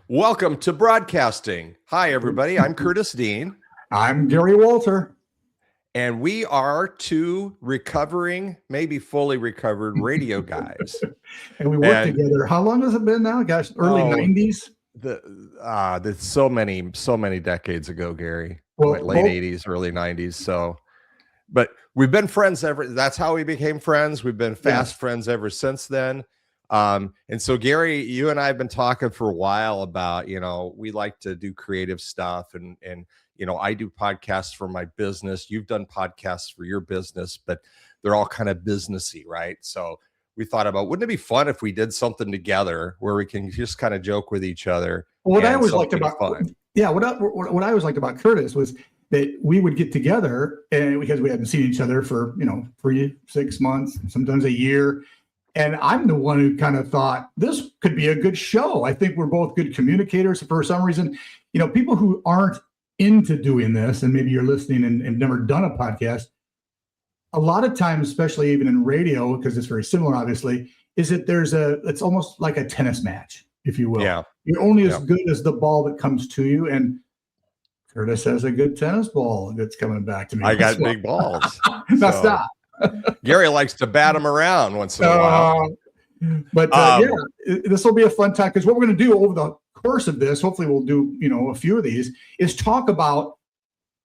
Welcome to broadcasting. Hi, everybody. I'm Curtis Dean. I'm Gary Wolter. And we are two recovering, maybe fully recovered radio guys. And we work together. How long has it been now? Gosh, early 90s? That's so many decades ago, Gary. Well, late 80s, early 90s. So, but we've been friends that's how we became friends. We've been fast friends ever since then. And so Gary, you and I have been talking for a while about, we like to do creative stuff and I do podcasts for my business. You've done podcasts for your business, but they're all kind of businessy, right? So we thought about, wouldn't it be fun if we did something together where we can just kind of joke with each other? What I always liked about what I always liked about Curtis was that we would get together, and because we hadn't seen each other for 6 months, sometimes a year. And I'm the one who kind of thought this could be a good show. I think we're both good communicators. For some reason, people who aren't into doing this, and maybe you're listening and never done a podcast, a lot of times, especially even in radio, because it's very similar, obviously, is that it's almost like a tennis match, if you will. Yeah. You're only as good as the ball that comes to you. And Curtis has a good tennis ball that's coming back to me. I got big balls. Stop. Gary likes to bat them around once in a while. But this will be a fun time, because what we're going to do over the course of this, hopefully we'll do a few of these, is talk about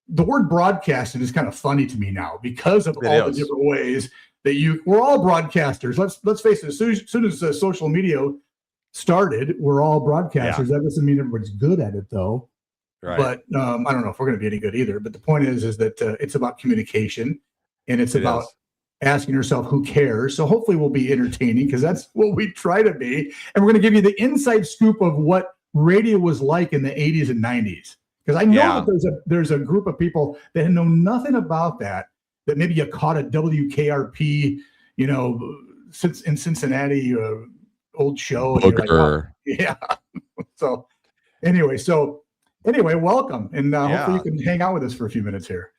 the word broadcasting. Is kind of funny to me now because of all the different ways that we're all broadcasters. Let's face it, as soon as social media started, we're all broadcasters. That doesn't mean everybody's good at it, though. Right. But I don't know if we're going to be any good either. But the point is that it's about communication, and it's about asking yourself who cares. So hopefully we'll be entertaining, because that's what we try to be. And we're going to give you the inside scoop of what radio was like in the 80s and 90s. Because I know that there's a group of people that know nothing about that maybe you caught a WKRP, in Cincinnati, old show. And you're like, oh, yeah. So anyway, welcome. And hopefully you can hang out with us for a few minutes here.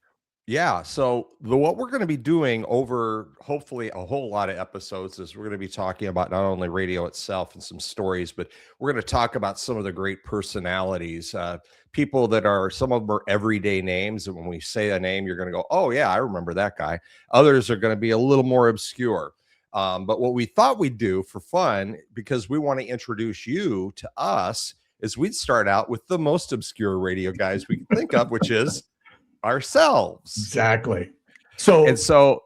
Yeah. So what we're going to be doing over hopefully a whole lot of episodes is we're going to be talking about not only radio itself and some stories, but we're going to talk about some of the great personalities, people that some of them are everyday names. And when we say a name, you're going to go, oh yeah, I remember that guy. Others are going to be a little more obscure. But what we thought we'd do for fun, because we want to introduce you to us, is we'd start out with the most obscure radio guys we can think of, which is ourselves. Exactly. So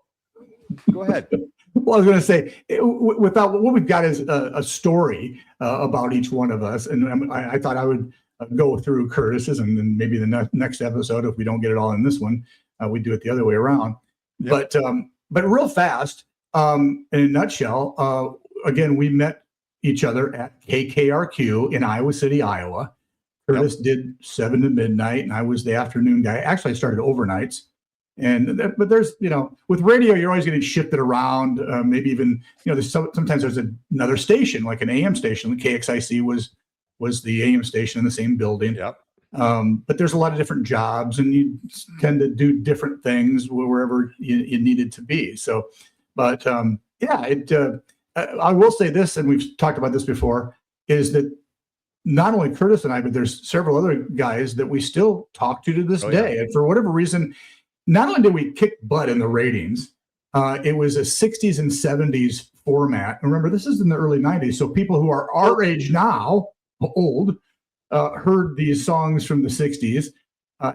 go ahead. Well, I was going to say, without what we've got is a story about each one of us, and I thought I would go through Curtis's, and then maybe the next episode, if we don't get it all in this one, we do it the other way around. Yep. But real fast, in a nutshell, again, we met each other at KKRQ in Iowa City, Iowa. Curtis did 7 to midnight, and I was the afternoon guy. Actually, I started overnights. But there's, with radio, you're always getting shifted around. Maybe even, sometimes there's another station, like an AM station. The KXIC was the AM station in the same building. Yep. But there's a lot of different jobs, and you tend to do different things wherever you needed to be. So, but I will say this, and we've talked about this before, is that not only Curtis and I, but there's several other guys that we still talk to this day. And for whatever reason, not only did we kick butt in the ratings, it was a 60s and 70s format. And remember, this is in the early 90s. So people who are our age now, old, heard these songs from the 60s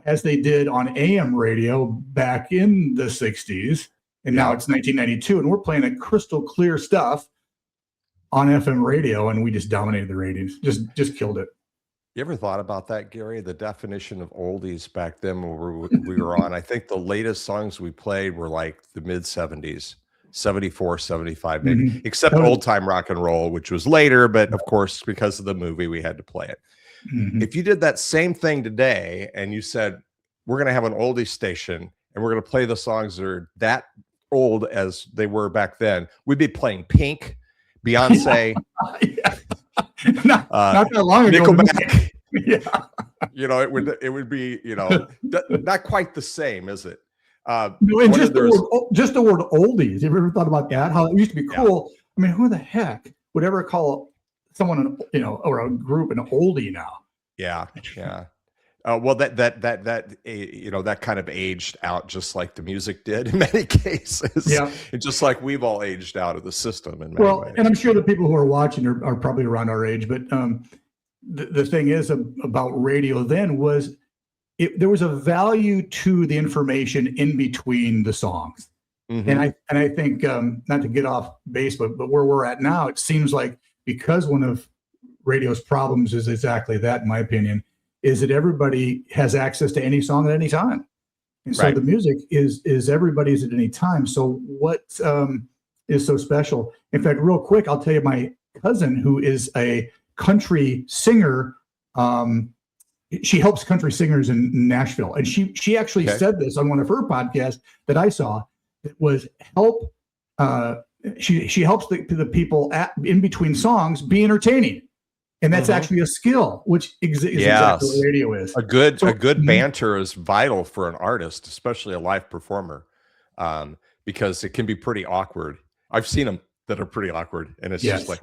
as they did on AM radio back in the 60s. And now it's 1992, and we're playing a crystal clear stuff on FM radio, and we just dominated the ratings, just killed it. You ever thought about that, Gary? The definition of oldies back then when we were on, I think the latest songs we played were like the mid 70s, 74, 75, maybe, except old time rock and roll, which was later. But of course, because of the movie, we had to play it. If you did that same thing today and you said, we're going to have an oldies station and we're going to play the songs that are that old as they were back then, we'd be playing Pink, Beyonce, not that long ago. Nickelback. It would be, not quite the same, is it? Just the word oldies. Have you ever thought about that? How it used to be cool. I mean, who the heck would ever call someone, or a group, an oldie now. Yeah. Well, that kind of aged out just like the music did in many cases. Yeah. It's just like we've all aged out of the system in many ways. And I'm sure the people who are watching are probably around our age, but the thing is about radio then was there was a value to the information in between the songs. Mm-hmm. And I think, not to get off base, but where we're at now, it seems like, because one of radio's problems is exactly that, in my opinion, is that everybody has access to any song at any time. And so the music is everybody's at any time. So what is so special? In fact, real quick, I'll tell you, my cousin, who is a country singer, she helps country singers in Nashville. And she actually said this on one of her podcasts that I saw. It was help. She helps the people in between songs be entertaining. And that's actually a skill, which is exactly what radio is. A good banter is vital for an artist, especially a live performer, because it can be pretty awkward. I've seen them that are pretty awkward, and it's just like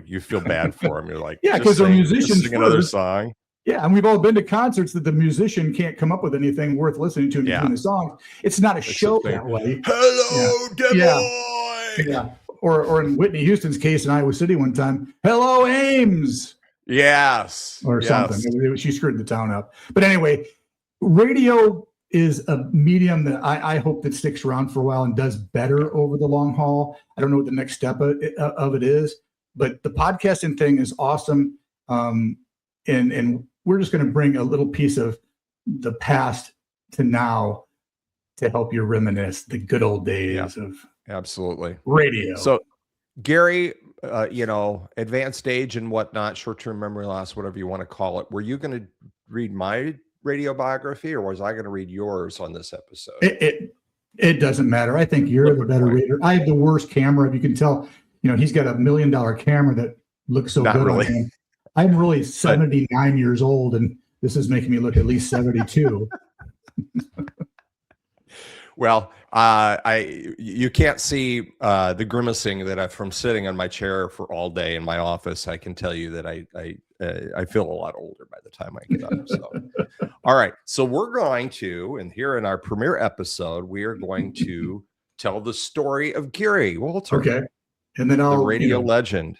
you feel bad for them. You're like, because they're musicians. Sing another song. Yeah, and we've all been to concerts that the musician can't come up with anything worth listening to in between the songs. It's not a show that way. Hello, Des Moines. Yeah. Or in Whitney Houston's case in Iowa City one time, hello, Ames. Yes. Or something. She screwed the town up. But anyway, radio is a medium that I hope that sticks around for a while and does better over the long haul. I don't know what the next step of it is, but the podcasting thing is awesome. And we're just going to bring a little piece of the past to now to help you reminisce the good old days of absolutely radio. So Gary, advanced age and whatnot, short-term memory loss, whatever you want to call it. Were you going to read my radio biography, or was I going to read yours on this episode? It doesn't matter. I think you're the better reader. I have the worst camera. You can tell, he's got $1 million camera that looks so good on him. I'm really 79 years old, and this is making me look at least 72. Well, you can't see the grimacing that from sitting on my chair for all day in my office. I can tell you that I feel a lot older by the time I get up. So, all right. So we're going to, and here in our premiere episode, we are going to tell the story of Gary Wolter. Okay. And then the radio legend,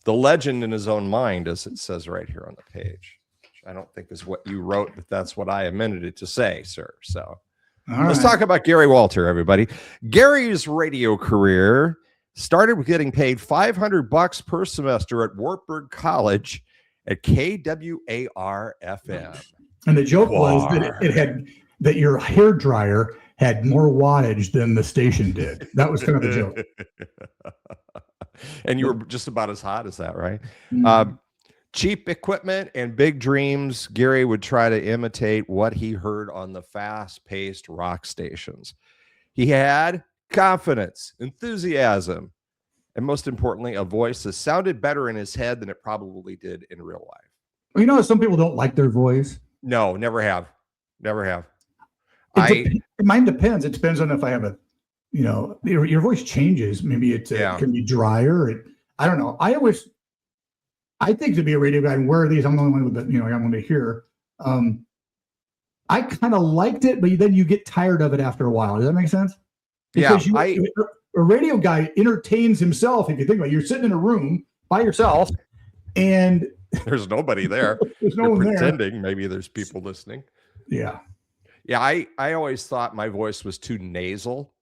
the legend in his own mind, as it says right here on the page. Which I don't think is what you wrote, but that's what I amended it to say, sir. So. Let's talk about Gary Wolter, everybody. Gary's radio career started with getting paid $500 per semester at Wartburg College at KWAR-FM. And the joke was that that your hair dryer had more wattage than the station did. That was kind of the joke. And you were just about as hot as that, right? Mm-hmm. Cheap equipment and big dreams, Gary would try to imitate what he heard on the fast-paced rock stations. He had confidence, enthusiasm, and most importantly, a voice that sounded better in his head than it probably did in real life. Well, some people don't like their voice. No, never have. Mine depends. It depends on if I have your voice changes. Maybe it can be drier. I don't know. I think to be a radio guy and wear these, I'm the only one with I'm going to hear. I kind of liked it, but then you get tired of it after a while. Does that make sense? Because a radio guy entertains himself. If you think about it, you're sitting in a room by yourself and there's nobody there. There's no one pretending there. Maybe there's people listening. Yeah. Yeah. I always thought my voice was too nasal,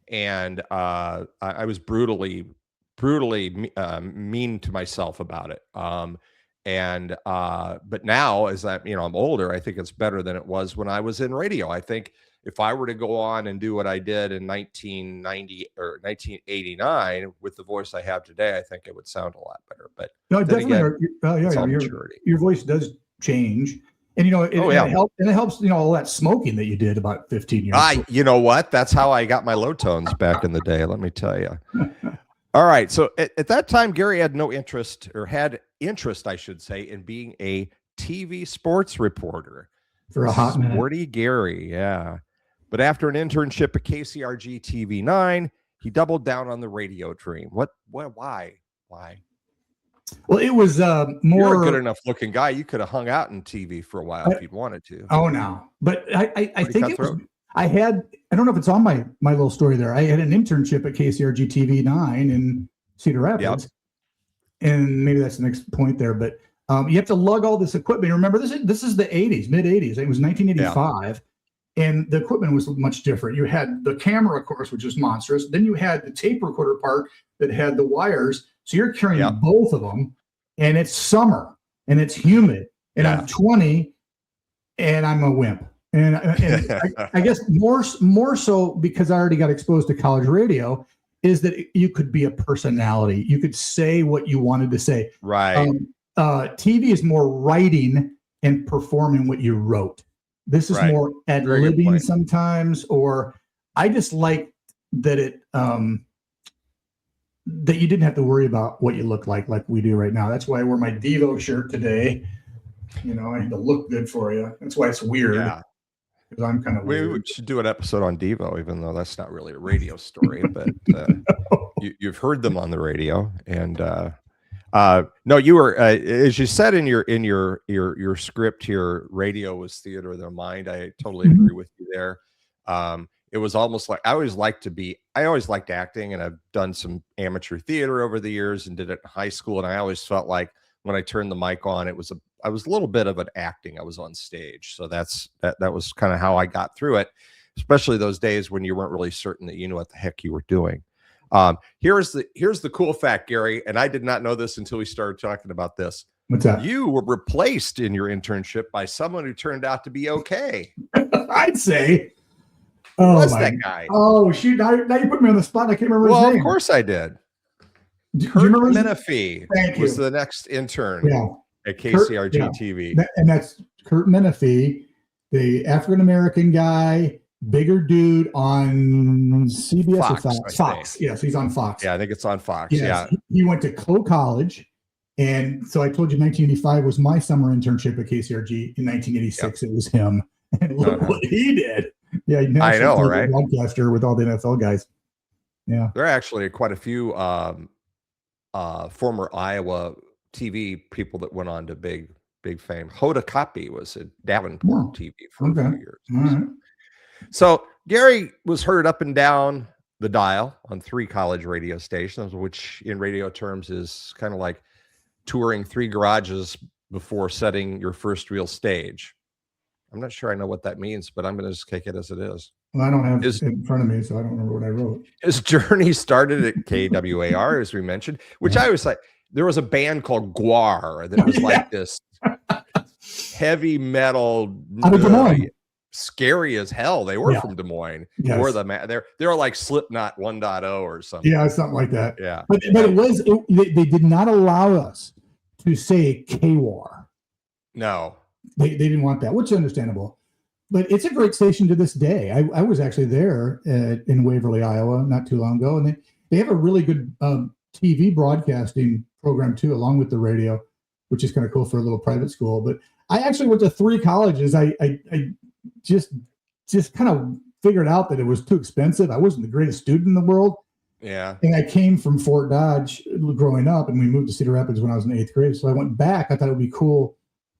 and I was brutally mean to myself about it. But now as I'm older, I think it's better than it was when I was in radio. I think if I were to go on and do what I did in 1990 or 1989 with the voice I have today, I think it would sound a lot better. But no, definitely. Your voice does change. And it helps, all that smoking that you did about 15 years ago. You know what? That's how I got my low tones back in the day, let me tell you. All right. So at that time, Gary had had interest, I should say, in being a TV sports reporter. For a hot minute. Sporty Gary, yeah. But after an internship at KCRG TV 9, he doubled down on the radio dream. Why? Well, it was more. You're a good enough looking guy. You could have hung out in TV for a while if you'd wanted to. Oh, no. But I think it was, cutthroat. I don't know if it's on my little story there. I had an internship at KCRG TV 9 in Cedar Rapids. Yep. And maybe that's the next point there. But you have to lug all this equipment. Remember, this is the 80s, mid 80s. It was 1985. Yeah. And the equipment was much different. You had the camera, of course, which was monstrous. Then you had the tape recorder part that had the wires. So you're carrying both of them, and it's summer, and it's humid, and I'm 20, and I'm a wimp. And I guess more so because I already got exposed to college radio is that you could be a personality. You could say what you wanted to say. Right. TV is more writing and performing what you wrote. This is more ad-libbing sometimes, or I just like that it that you didn't have to worry about what you look like we do right now. That's why I wore my Devo shirt today. You know, I had to look good for you. That's why it's weird. Yeah. Because I'm kind of weird. We should do an episode on Devo, even though that's not really a radio story, but you've heard them on the radio. And no, you were as you said in your script here, radio was theater of the mind. I totally agree with you there. It was almost like I always liked acting, and I've done some amateur theater over the years and did it in high school. And I always felt like when I turned the mic on, I was a little bit of an acting. I was on stage. So that was kind of how I got through it, especially those days when you weren't really certain that you knew what the heck you were doing. Here's the cool fact, Gary, and I did not know this until we started talking about this. What's that? You were replaced in your internship by someone who turned out to be okay. I'd say. Who was that guy? Oh, shoot. Now you put me on the spot. I can't remember his name. Well, of course I did. Kurt Menefee was the next intern at KCRG TV. And that's Kurt Menefee, the African-American guy, bigger dude on CBS Fox, or Fox. Fox. Yes, he's on Fox. Yeah, I think it's on Fox. Yes. Yeah. He went to Coe College. And so I told you 1985 was my summer internship at KCRG. In 1986, it was him. And look what he did. Yeah, I know, right? Broadcaster with all the NFL guys. Yeah, there are actually quite a few former Iowa TV people that went on to big fame. Hoda Kotb was at Davenport TV for a few years. All right. So Gary was heard up and down the dial on 3 college radio stations, which in radio terms is kind of like touring 3 garages before setting your first real stage. I'm not sure I know what that means, but I'm going to just take it as it is. Well, I don't have it in front of me, so I don't remember what I wrote. His journey started at KWAR, as we mentioned, which I was like, there was a band called Guar that was like this heavy metal, scary as hell. They were from Des Moines. Yes. They were like Slipknot 1.0 or something. Yeah, something like that. Yeah, but they did not allow us to say KWAR. No. They didn't want that, which is understandable. But it's a great station to this day. I was actually there in Waverly, Iowa, not too long ago. And they have a really good TV broadcasting program, too, along with the radio, which is kind of cool for a little private school. But I actually went to 3 colleges. I just kind of figured out that it was too expensive. I wasn't the greatest student in the world. Yeah. And I came from Fort Dodge growing up, and we moved to Cedar Rapids when I was in 8th grade. So I went back. I thought it would be cool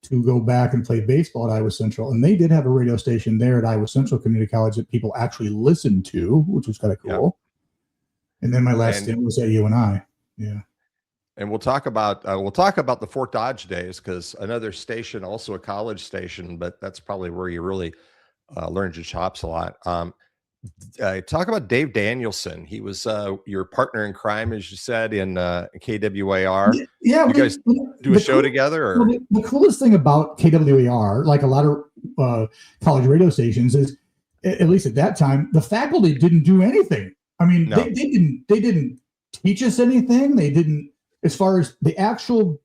to go back and play baseball at Iowa Central. And they did have a radio station there at Iowa Central Community College that people actually listened to, which was kind of cool. Yeah. And then my last stint was at UNI. Yeah. And we'll talk about the Fort Dodge days, because another station, also a college station, but that's probably where you really learned your chops a lot. Talk about Dave Danielson. He was your partner in crime, as you said, in KWAR. Yeah, you guys do a show together? Or? Well, the coolest thing about KWAR, like a lot of college radio stations, is at least at that time, the faculty didn't do anything. I mean, they didn't teach us anything. They didn't, as far as the actual.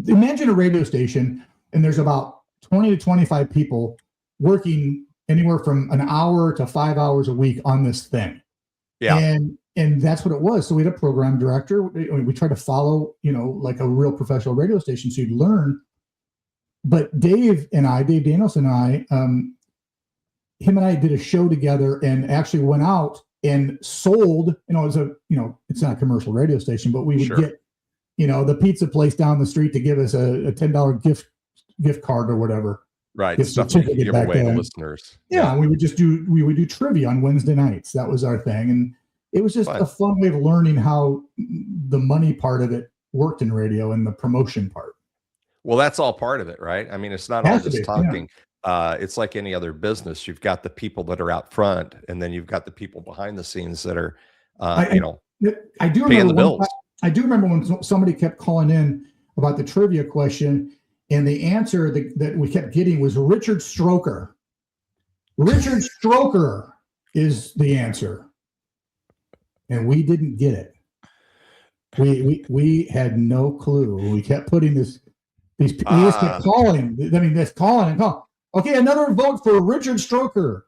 Imagine a radio station, and there's about 20 to 25 people working anywhere from an hour to 5 hours a week on this thing. Yeah. And that's what it was. So we had a program director. We tried to follow, like a real professional radio station, so you'd learn. But Dave Danielson and I, him and I did a show together and actually went out and sold, it's not a commercial radio station, but we would get the pizza place down the street to give us a $10 gift card or whatever. Right. Stuff you give away to listeners. Yeah. We would do trivia on Wednesday nights. That was our thing. And it was just a fun way of learning how the money part of it worked in radio and the promotion part. Well, that's all part of it, right? I mean, it's not all just talking. Yeah. It's like any other business. You've got the people that are out front, and then you've got the people behind the scenes that are, I do paying the bills. I do remember when somebody kept calling in about the trivia question, and the answer that we kept getting was Richard Stroker. Richard Stroker is the answer. And we didn't get it. We had no clue. We kept putting these people kept calling. I mean, that's calling and calling. Okay, another vote for Richard Stroker.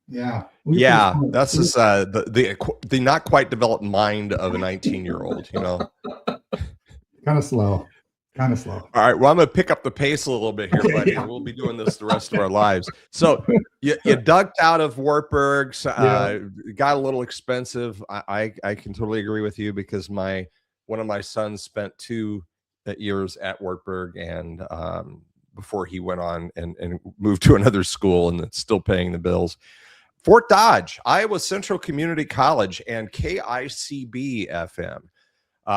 Yeah. That's just the not quite developed mind of a 19-year-old, Kind of slow. All right. Well, I'm going to pick up the pace a little bit here, buddy. Yeah. We'll be doing this the rest of our lives. So you ducked out of Wartburg, got a little expensive. I can totally agree with you because one of my sons spent 2 years at Wartburg and before he went on and moved to another school and it's still paying the bills. Fort Dodge, Iowa Central Community College, and KICB FM.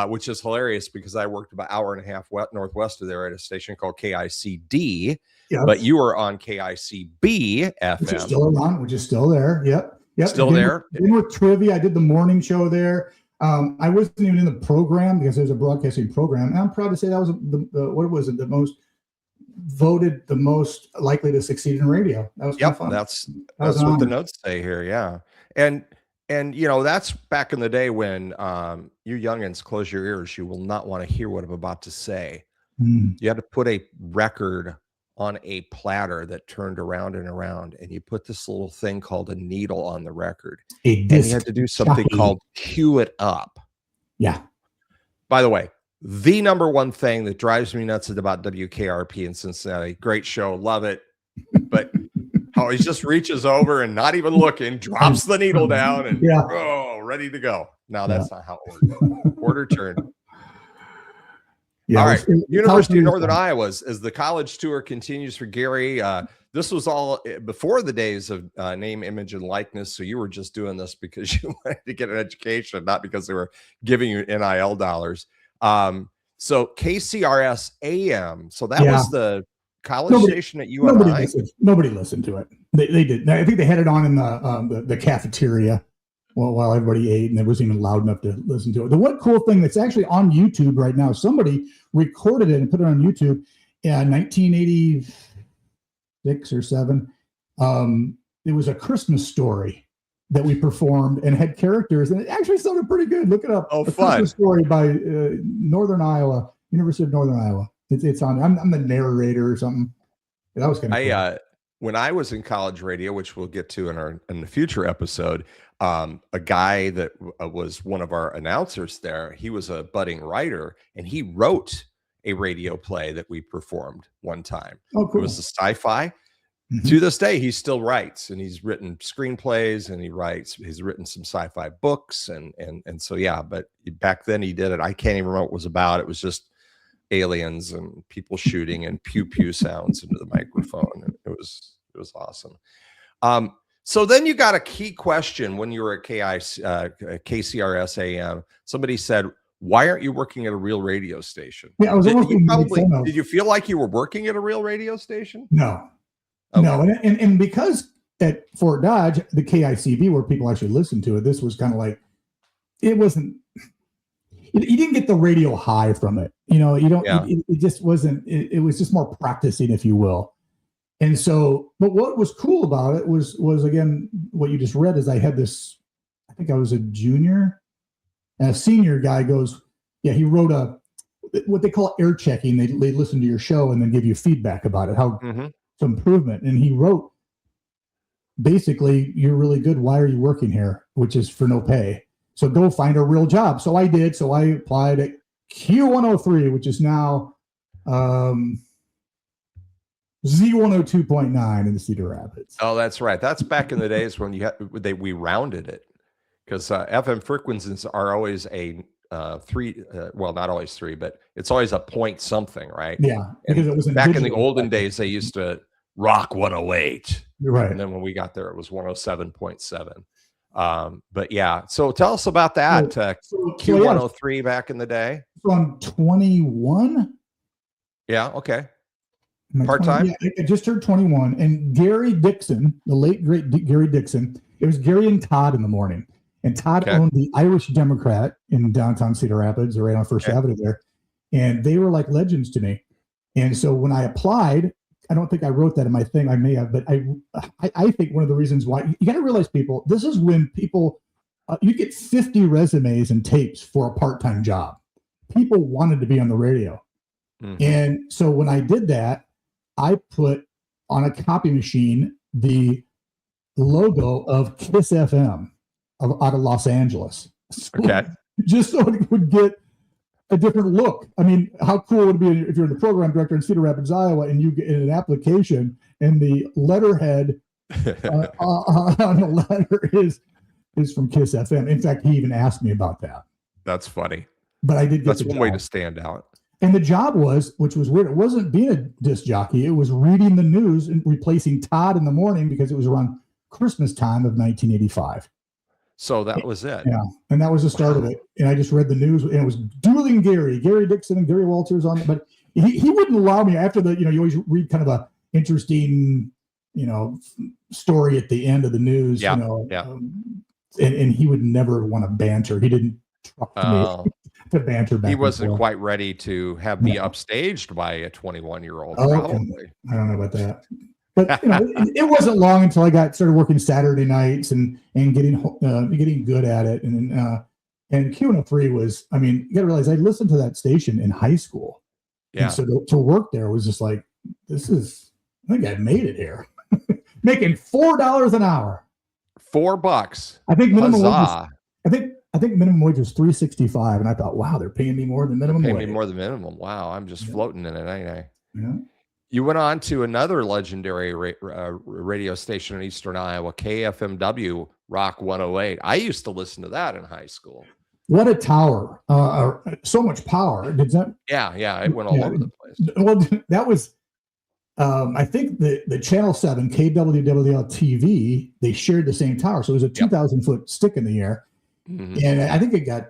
Which is hilarious because I worked about an hour and a half northwest of there at a station called KICD, but you were on KICB FM. Which is still around, which is still there. Yep. Still there. With trivia, I did the morning show there. I wasn't even in the program because there's a broadcasting program. And I'm proud to say that was the most voted, the most likely to succeed in radio. That was kind of fun. That's what the notes say here. Yeah. And that's back in the day when you youngins close your ears. You will not want to hear what I'm about to say. You had to put a record on a platter that turned around and around, and you put this little thing called a needle on the record. And you had to do something called cue it up. Yeah. By the way, the number one thing that drives me nuts about WKRP in Cincinnati, great show, love it. But how he just reaches over and not even looking, drops the needle down and ready to go. No, that's not how it works. Quarter turn. All right. University of Northern Iowa as the college tour continues for Gary. This was all before the days of name, image, and likeness. So you were just doing this because you wanted to get an education, not because they were giving you NIL dollars. So KCRS AM. So that was the college station at UNI. Nobody listened to it. They did. I think they had it on in the cafeteria while everybody ate, and it wasn't even loud enough to listen to it. The one cool thing that's actually on YouTube right now, somebody recorded it and put it on YouTube in 1986 or 7. It was a Christmas story that we performed and had characters, and it actually sounded pretty good. Look it up. Oh, a fun. Christmas story by Northern Iowa, University of Northern Iowa. It's on. I'm the narrator or something. That was kind of cool. When I was in college radio, which we'll get to in the future episode, a guy that was one of our announcers there, he was a budding writer, and he wrote a radio play that we performed one time. Oh, cool. It was a sci-fi. Mm-hmm. To this day, he still writes, and he's written screenplays, and he's written some sci-fi books, and so but back then he did it. I can't even remember what it was about. It was just aliens and people shooting and pew pew sounds into the microphone. And it was awesome. So then you got a key question when you were at KCRS AM. Somebody said, "Why aren't you working at a real radio station?" Yeah, I was did you feel like you were working at a real radio station? No. Okay. No, and because at Fort Dodge, the KICB, where people actually listen to it, this was kind of like, it wasn't. You didn't get the radio high from it, you don't. Yeah. It just wasn't. It was just more practicing, if you will. And so, but what was cool about it was again what you just read is I had this. I think I was a junior, and a senior guy goes, yeah, he wrote what they call air checking. They listen to your show and then give you feedback about it, how some improvement. And he wrote, basically, you're really good. Why are you working here? Which is for no pay. So go find a real job. So I did. So I applied at Q103, which is now Z102.9 in the Cedar Rapids. Oh, that's right. That's back in the days when we rounded it, because FM frequencies are always a three, well, not always three, but it's always a point something, right? Yeah, because And it was back in the olden days, they used to rock 108. You're right. And then when we got there, it was 107.7. But yeah, so tell us about that. Q103 back in the day. So I'm 21. Yeah. Okay. Part-time? Yeah, I just turned 21. And Gary Dixon, the late, great Gary Dixon, it was Gary and Todd in the morning. And Todd owned the Irish Democrat in downtown Cedar Rapids, or right on First Avenue there. And they were like legends to me. And so when I applied, I don't think I wrote that in my thing. I may have, but I think one of the reasons why, you got to realize, people, this is when people, you get 50 resumes and tapes for a part-time job. People wanted to be on the radio. Mm-hmm. And so when I did that, I put on a copy machine the logo of Kiss FM out of Los Angeles. Just so it would get a different look. I mean, how cool would it be if you're the program director in Cedar Rapids, Iowa, and you get an application and the letterhead on the letter is from Kiss FM. In fact, he even asked me about that. That's funny. But I did get That's one way to stand out. And the job was, which was weird, it wasn't being a disc jockey. It was reading the news and replacing Todd in the morning, because it was around Christmas time of 1985. So that was it. Yeah. And that was the start of it. And I just read the news, and it was dueling Gary Dixon and Gary Walters on it. But he wouldn't allow me after the, you always read kind of a interesting, story at the end of the news, and he would never want to banter. He didn't trust me to banter back. He wasn't quite ready to have me upstaged by a 21-year-old. Probably. I don't know about that. But it wasn't long until I started working Saturday nights and getting good at it. And Q103 was, you got to realize I listened to that station in high school. Yeah. And so to work there was just like, I think I made it here. Making $4 an hour. $4. I think minimum wage. I think minimum wage was $3.65, and I thought, wow, they're paying me more than minimum wage. Paying me more than minimum. Wow, I'm just floating in it, ain't I? Yeah. You went on to another legendary radio station in Eastern Iowa, KFMW Rock 108. I used to listen to that in high school. What a tower! So much power. Did that? Yeah, it went all over the place. Well, that was. I think the Channel 7 KWWL TV, they shared the same tower, so it was a 2,000-foot stick in the air. Mm-hmm. And I think it got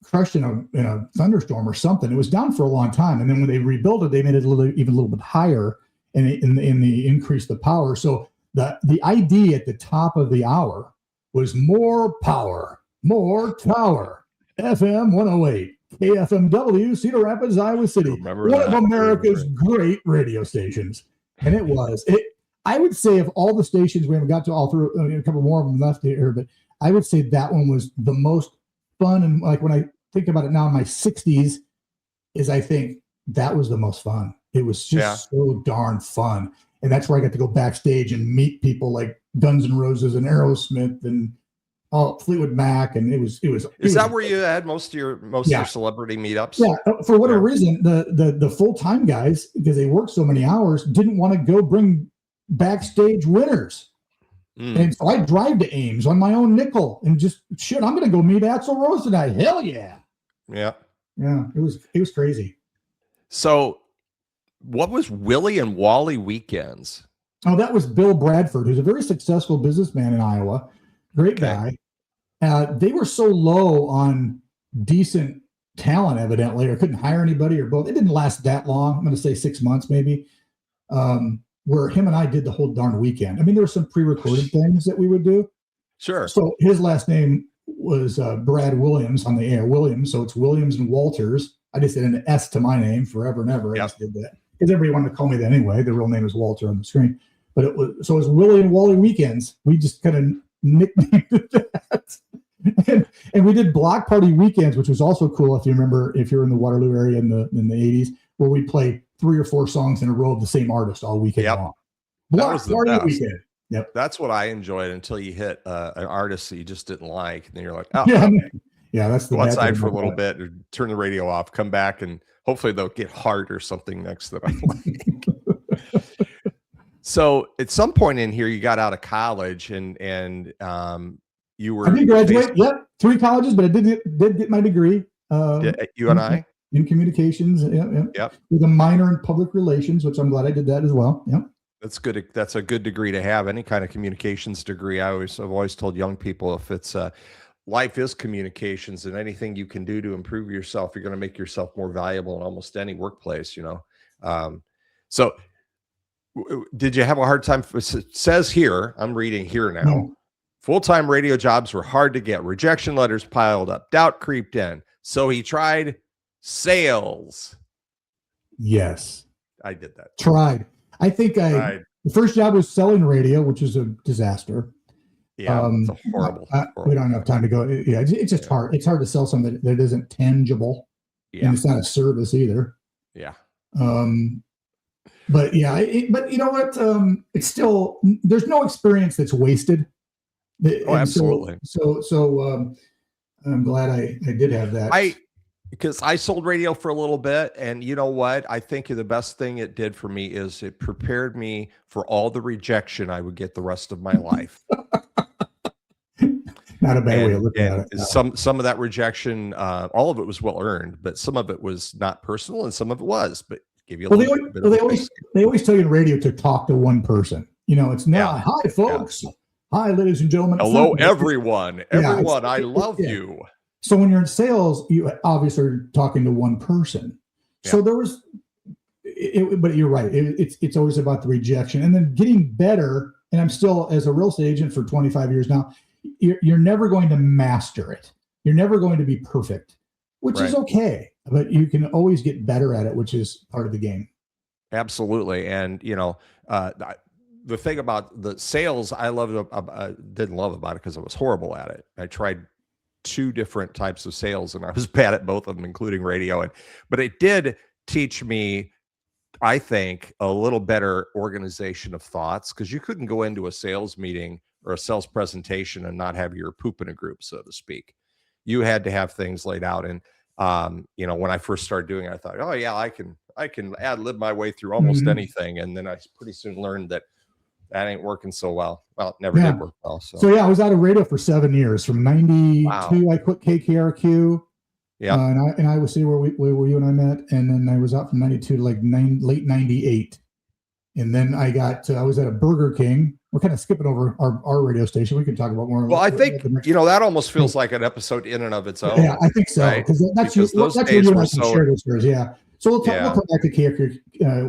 crushed in a thunderstorm or something. It was down for a long time, and then when they rebuilt it, they made it even a little bit higher, and they increased the power. So the ID at the top of the hour was more power, more tower. FM 108, KFMW, Cedar Rapids, Iowa City, one of America's great radio stations, and it was. I would say of all the stations, we haven't got to all through, a couple more of them left here, but I would say that one was the most fun. And like when I think about it now in my 60s, I think that was the most fun. It was just so darn fun. And that's where I got to go backstage and meet people like Guns N' Roses and Aerosmith and Fleetwood Mac. And it was. Is that where you had most of your celebrity meetups? Yeah. For whatever reason, the full-time guys, because they worked so many hours, didn't want to go bring backstage winners. And so I drive to Ames on my own nickel and just I'm going to go meet Axl Rose tonight. Hell yeah. Yeah. Yeah. It was crazy. So what was Willie and Wally Weekends? Oh, that was Bill Bradford, who's a very successful businessman in Iowa. Great guy. They were so low on decent talent, evidently, or couldn't hire anybody or both. It didn't last that long. I'm going to say 6 months, maybe. Where him and I did the whole darn weekend. There were some pre-recorded things that we would do. Sure. So his last name was Brad Williams on the air. Williams. So it's Williams and Walters. I just did an S to my name forever and ever. I just did that because everybody wanted to call me that anyway. The real name is Walter on the screen, but it was Willie and Wally Weekends. We just kind of nicknamed it that. And we did block party weekends, which was also cool. If you remember, if you're in the Waterloo area in the 80s, where we play 3 or 4 songs in a row of the same artist all weekend long. Block party weekend. Yep. That's what I enjoyed until you hit an artist that you just didn't like. And then you're like, oh, that's the go outside for a little bit or turn the radio off, come back, and hopefully they'll get Heart or something next that I like. So at some point in here, you got out of college and you were. I did graduate. Yep. 3 colleges, but I did get my degree. You and I? In communications, Yep. With a minor in public relations, which I'm glad I did that as well. Yep. That's good. That's a good degree to have. Any kind of communications degree. I've always told young people, if it's life is communications, and anything you can do to improve yourself, you're going to make yourself more valuable in almost any workplace. So did you have a hard time? It says here, I'm reading here now. No. Full-time radio jobs were hard to get. Rejection letters piled up. Doubt creeped in. So he tried sales. Yes. I did that. Tried. I think the first job was selling radio, which is a disaster. Yeah, it's a horrible. We don't have time to go. Yeah, it's just hard. It's hard to sell something that isn't tangible. Yeah. And it's not a service either. Yeah. But yeah, but you know what? It's still, there's no experience that's wasted. Oh, absolutely. So I'm glad I did have that. Because I sold radio for a little bit, and you know what? I think the best thing it did for me is it prepared me for all the rejection I would get the rest of my life. Not a bad way of looking at it. No. Some of that rejection, all of it was well earned, but some of it was not personal, and some of it was. But give you a little bit. They always tell you in radio to talk to one person. It's not hi folks, hi ladies and gentlemen, hello everyone, I love you. So when you're in sales, you obviously are talking to one person. Yeah. So there was, but you're right. It's always about the rejection, and then getting better. And I'm still, as a real estate agent for 25 years now, you're never going to master it. You're never going to be perfect, which is okay. But you can always get better at it, which is part of the game. Absolutely. And, the thing about the sales I didn't love about it because I was horrible at it. I tried 2 different types of sales and I was bad at both of them, including radio. But it did teach me, I think, a little better organization of thoughts, because you couldn't go into a sales meeting or a sales presentation and not have your poop in a group, so to speak. You had to have things laid out. And, when I first started doing it, I thought, oh yeah, I can ad-lib my way through almost anything. And then I pretty soon learned that ain't working so well. Well, it never did work well. So yeah, I was out of radio for 7 years. From 92, I quit KKRQ. Yeah. And I was where you and I met. And then I was out from 92 to late 98. And then I was at a Burger King. We're kind of skipping over our radio station. We can talk about more. Well, I think, that almost feels like an episode in and of its own. Yeah, I think so. Because that's those days you and I can share those stories. Yeah. So we'll come back to KKRQ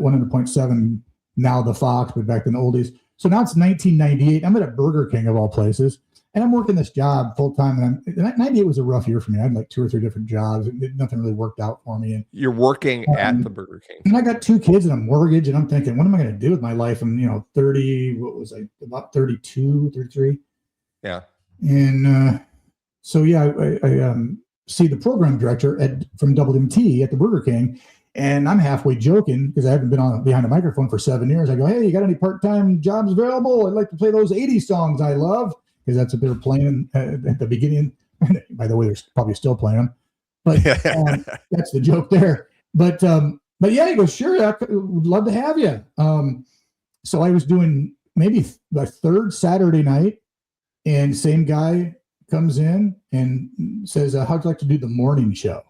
100.7, now the Fox, but back then the oldies. So now it's 1998. I'm at a Burger King of all places, and I'm working this job full time. And 98 was a rough year for me. I had like 2 or 3 different jobs. Nothing really worked out for me. And you're working at the Burger King. And I got 2 kids and a mortgage, and I'm thinking, what am I going to do with my life? And about 32, 33. Yeah. And so I see the program director from WMT at the Burger King. And I'm halfway joking because I haven't been behind a microphone for 7 years. I go, hey, you got any part-time jobs available? I'd like to play those 80s songs I love, because that's what they were playing at the beginning. By the way, they're probably still playing them. But that's the joke there. But yeah, he goes, sure, I would love to have you. So I was doing maybe the 3rd Saturday night, and same guy comes in and says, how'd you like to do the morning show?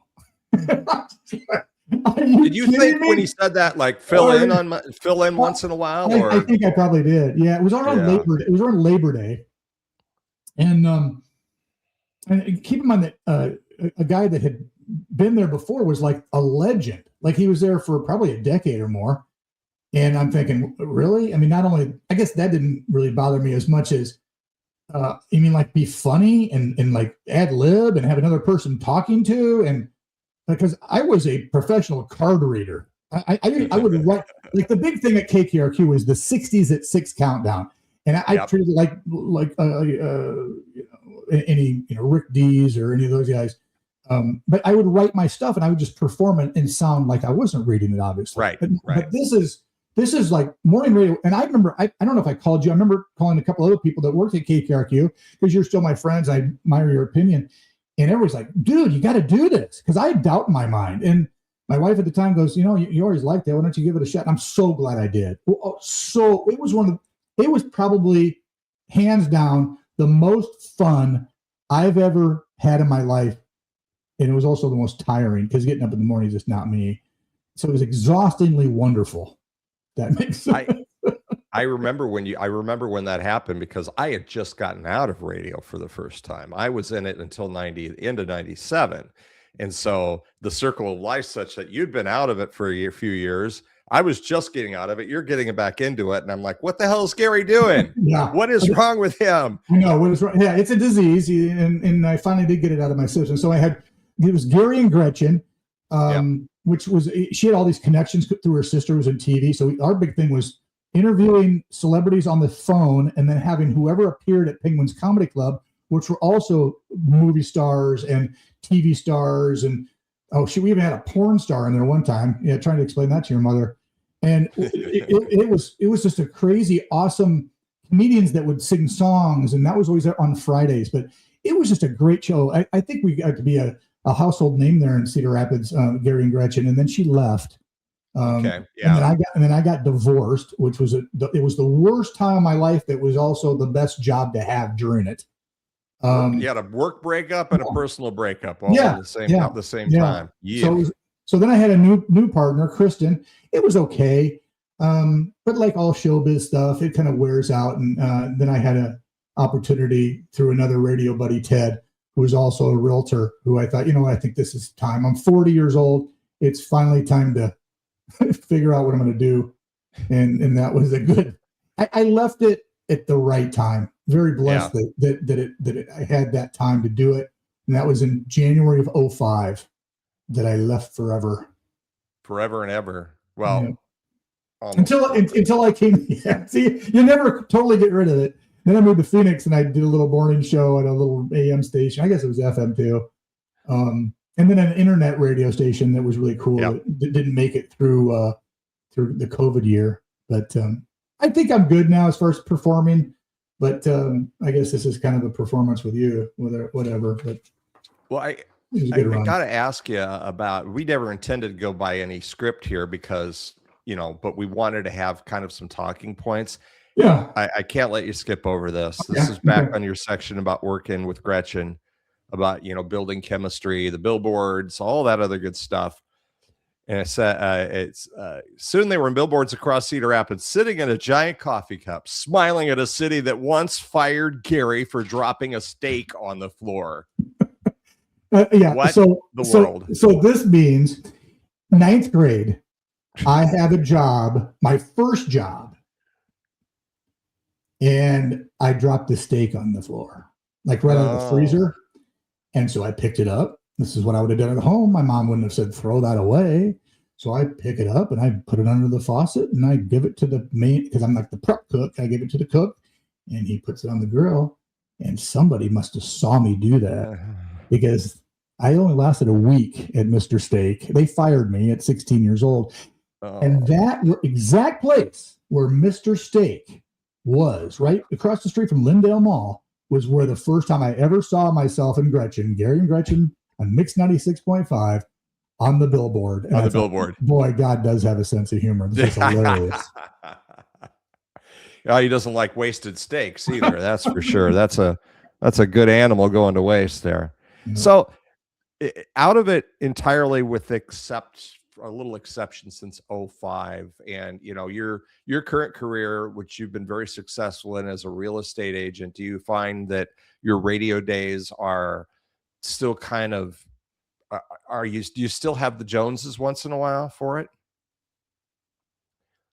Did you think when he said that, like fill in once in a while? Or? I think I probably did. Yeah, it was around Labor Day. It was around Labor Day, and keep in mind that a guy that had been there before was like a legend. Like he was there for probably a decade or more. And I'm thinking, really? I mean, not only, I guess that didn't really bother me as much as, you mean like be funny and like ad lib and have another person talking to, and because I was a professional card reader. I would write, like the big thing at KKRQ was the 60s at 6 countdown. And I treated it like any Rick Dees or any of those guys. But I would write my stuff and I would just perform it and sound like I wasn't reading it, obviously. Right. But this is like morning radio. And I remember, I don't know if I called you. I remember calling a couple other people that worked at KKRQ, because you're still my friends. I admire your opinion. And everybody's like, dude, you got to do this. Because I had doubt in my mind. And my wife at the time goes, you always liked that. Why don't you give it a shot? And I'm so glad I did. So it was probably hands down the most fun I've ever had in my life. And it was also the most tiring because getting up in the morning is just not me. So it was exhaustingly wonderful. That makes sense. I remember when that happened because I had just gotten out of radio for the first time. I was in it until end of 97. And so the circle of life such that you'd been out of it for a few years. I was just getting out of it. You're getting back into it. And I'm like, what the hell is Gary doing? Yeah. What is wrong with him? I know what is wrong. Yeah, it's a disease. And I finally did get it out of my system. So it was Gary and Gretchen, which was, she had all these connections through her sister who was in TV. So our big thing was interviewing celebrities on the phone and then having whoever appeared at Penguin's Comedy Club, which were also movie stars and TV stars. And we even had a porn star in there one time. Yeah, trying to explain that to your mother. And it was just a crazy, awesome comedians that would sing songs. And that was always on Fridays. But it was just a great show. I think we got to be a household name there in Cedar Rapids, Gary and Gretchen. And then she left. Okay. Yeah. And then I got divorced, which was it was the worst time of my life. That was also the best job to have during it. You had a work breakup and a personal breakup all at the same time. Yeah. So then I had a new partner, Kristen. It was okay. But like all showbiz stuff, it kind of wears out. And then I had an opportunity through another radio buddy, Ted, who was also a realtor, who I thought, I think this is time. I'm 40 years old. It's finally time to figure out what I'm going to do. And that was I left it at the right time. Very blessed that I had that time to do it. And that was in January of 2005 that I left forever. Forever and ever. Well, until I came. Yeah, see, you never totally get rid of it. Then I moved to Phoenix and I did a little morning show at a little AM station. I guess it was FM too. And then an internet radio station that was really cool. That didn't make it through the COVID year. But I think I'm good now as far as performing. But I guess this is kind of a performance with you, whatever. But I got to ask you about. We never intended to go by any script here because but we wanted to have kind of some talking points. Yeah, I can't let you skip over this. This is back on your section about working with Gretchen, about building chemistry, the billboards, all that other good stuff. And it said, soon they were in billboards across Cedar Rapids, sitting in a giant coffee cup, smiling at a city that once fired Gary for dropping a steak on the floor. What world? So this means 9th grade. I have a job, my first job, and I dropped the steak on the floor, like right out of the freezer. And so I picked it up. This is what I would have done at home. My mom wouldn't have said, throw that away. So I pick it up and I put it under the faucet and I give it to the main, because I'm like the prep cook. I give it to the cook and he puts it on the grill. And somebody must have saw me do that because I only lasted a week at Mr. Steak. They fired me at 16 years old. And that exact place where Mr. Steak was, right across the street from Lindale Mall, was where the first time I ever saw myself and Gretchen, Gary and Gretchen, on Mix 96.5 on the billboard. And billboard. Boy, God does have a sense of humor. This is hilarious. He doesn't like wasted steaks either. That's for sure. That's a good animal going to waste there. Yeah. So out of it entirely with a little exception since 2005 and your current career, which you've been very successful in as a real estate agent, do you find that your radio days are still kind of do you still have the Joneses once in a while for it?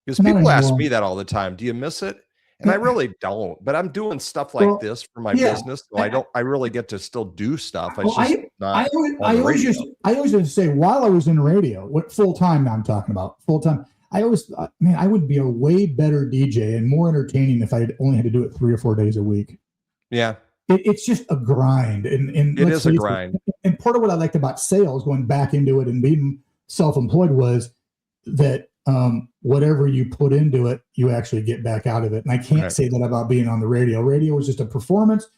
Because people ask me that all the time. Do you miss it? And I really don't, but I'm doing stuff like this for my business. So I really get to still do stuff. I always used to say while I was in radio, what full time now I'm talking about full time. I would be a way better DJ and more entertaining if I only had to do it 3 or 4 days a week. Yeah. It's just a grind. And it is a grind. And part of what I liked about sales, going back into it and being self-employed, was that whatever you put into it, you actually get back out of it. And I can't say that about being on the radio. Radio was just a performance.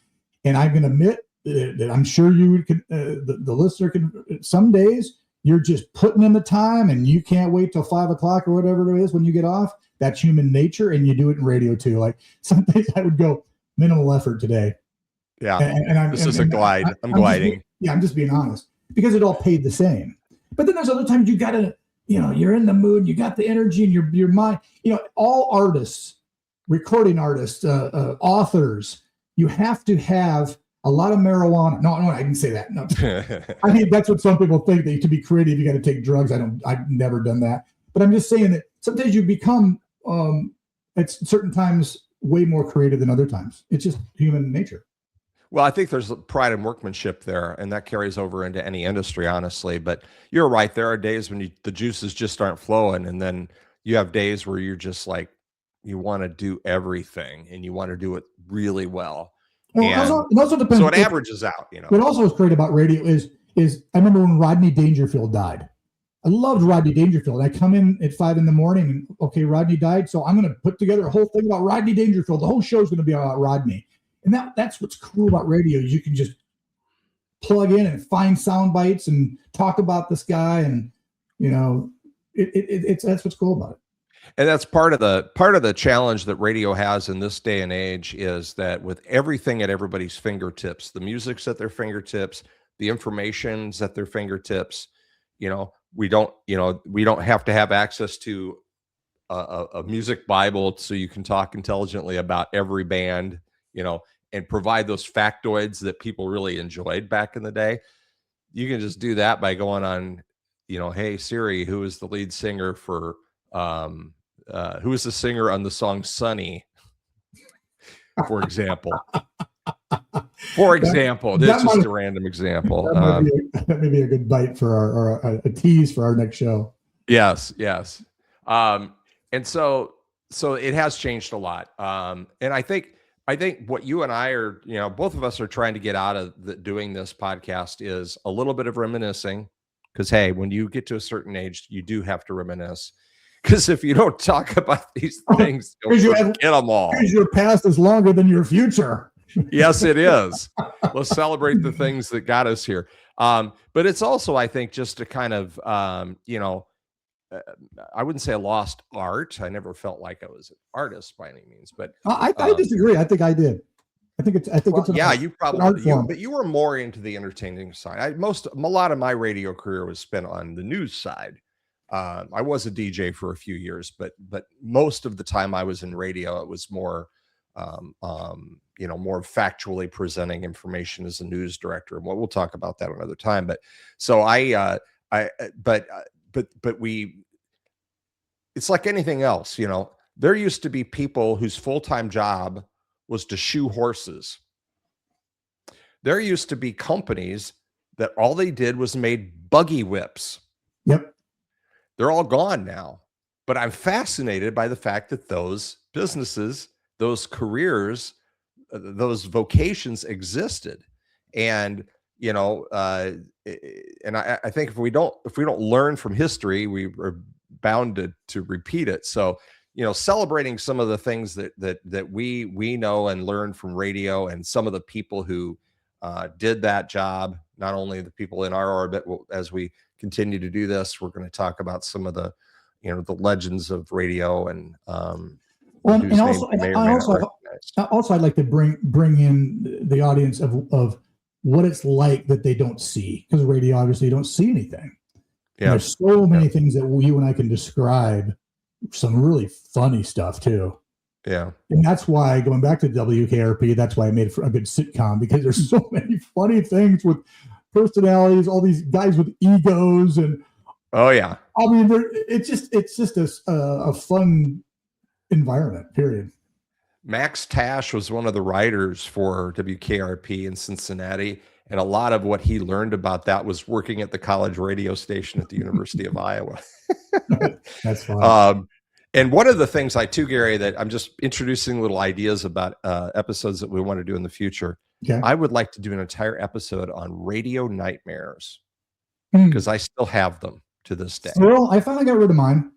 And I can admit that I'm sure you could, the listener can, some days you're just putting in the time and you can't wait till 5 o'clock or whatever it is when you get off. That's human nature. And you do it in radio too. Like some days I would go minimal effort today. Yeah. And This is a glide. I'm gliding. I'm just being honest because it all paid the same. But then there's other times you got to, you're in the mood, you got the energy in your mind. All artists, recording artists, authors, you have to have a lot of marijuana. No, I didn't say that. No. I mean, that's what some people think, that to be creative, you got to take drugs. I've never done that. But I'm just saying that sometimes you become, at certain times, way more creative than other times. It's just human nature. Well, I think there's pride in workmanship there, and that carries over into any industry, honestly. But you're right. There are days when the juices just aren't flowing, and then you have days where you're just like, you want to do everything, and you want to do it really well. Well, it also depends. So it averages out, What also is great about radio is I remember when Rodney Dangerfield died. I loved Rodney Dangerfield. I come in at 5 a.m. and okay, Rodney died, so I'm going to put together a whole thing about Rodney Dangerfield. The whole show is going to be about Rodney, and that's what's cool about radio. Is you can just plug in and find sound bites and talk about this guy, and that's what's cool about it. And that's part of the challenge that radio has in this day and age, is that with everything at everybody's fingertips, the music's at their fingertips, the information's at their fingertips. We don't have to have access to a music Bible so you can talk intelligently about every band, and provide those factoids that people really enjoyed back in the day. You can just do that by going on, hey Siri, who is the lead singer for who is the singer on the song Sunny, for example. This is just a random example. That may be a good bite for a tease for our next show. Yes. And so it has changed a lot. And I think what you and I are, both of us are trying to get out of doing this podcast is a little bit of reminiscing, because hey, when you get to a certain age, you do have to reminisce. Because if you don't talk about these things, you'll forget them all. Because your past is longer than your future. Yes, it is. Let's celebrate the things that got us here. But it's also, I think, just to kind of, I wouldn't say a lost art. I never felt like I was an artist by any means. But I disagree. I think I did. I think it's you probably, but you were more into the entertaining side. A lot of my radio career was spent on the news side. I was a DJ for a few years, but most of the time I was in radio, it was more, more factually presenting information as a news director. And we'll talk about that another time. But so it's like anything else, there used to be people whose full-time job was to shoe horses. There used to be companies that all they did was made buggy whips. Yep. They're all gone now, but I'm fascinated by the fact that those businesses, those careers, those vocations existed. And, and I think if we don't learn from history, we are bound to repeat it. So, celebrating some of the things that we know and learn from radio, and some of the people who did that job, not only the people in our orbit. As we continue to do this, we're going to talk about some of the the legends of radio, and also I'd like to bring in the audience of what it's like that they don't see, because radio, obviously, you don't see anything. Yeah, there's so many things that you and I can describe. Some really funny stuff too. Yeah. And that's why, going back to WKRP, that's why I made it for a good sitcom, because there's so many funny things with personalities, all these guys with egos, and oh yeah, I mean, it's just a fun environment, period. Max Tash was one of the writers for WKRP in Cincinnati, and a lot of what he learned about that was working at the college radio station at the University of Iowa. That's fun. And one of the things Gary, that I'm just introducing little ideas about episodes that we want to do in the future. Okay. I would like to do an entire episode on radio nightmares, because I still have them to this day. Well, I finally got rid of mine.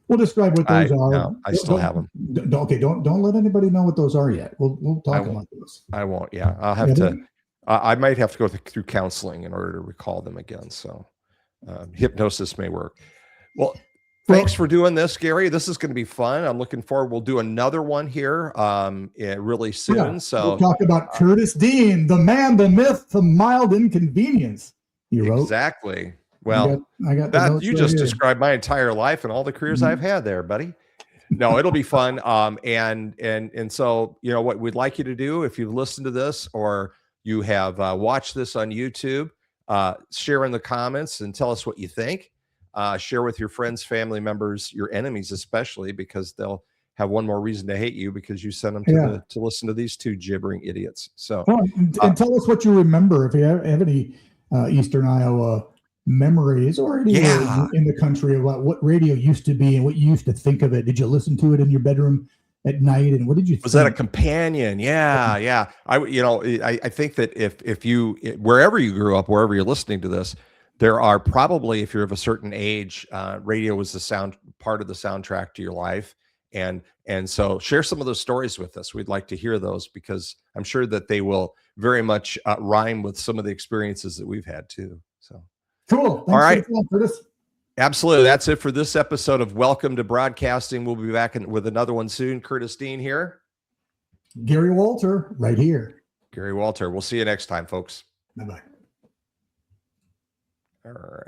We'll describe what those are. No, I still have them. Don't let anybody know what those are yet. We'll talk about those. I won't. Yeah, I'll have to. I might have to go through counseling in order to recall them again. So hypnosis may work. Well, thanks for doing this, Gary. This is going to be fun. I'm looking forward. We'll do another one here really soon. Yeah, So we'll talk about Curtis Dean, the man, the myth, the mild inconvenience. You wrote exactly. Well, I got that you just described my entire life and all the careers I've had there, buddy. No, it'll be fun. And so, you know, what we'd like you to do, if you've listened to this or you have watched this on YouTube, share in the comments and tell us what you think. Share with your friends, family members, your enemies, especially, because they'll have one more reason to hate you because you sent them to listen to these two gibbering idiots. So, and tell us what you remember if you have any Eastern Iowa memories or anywhere in the country about what radio used to be and what you used to think of it. Did you listen to it in your bedroom at night, and what did you think? Was that a companion? Yeah. I think that if you, wherever you grew up, wherever you're listening to this, there are probably, if you're of a certain age, radio was the part of the soundtrack to your life. And so share some of those stories with us. We'd like to hear those because I'm sure that they will very much rhyme with some of the experiences that we've had too. So cool. Thanks. All right. For this. Absolutely. That's it for this episode of Welcome to Broadcasting. We'll be back with another one soon. Curtis Dean here. Gary Wolter right here. Gary Wolter. We'll see you next time, folks. Bye-bye. All right.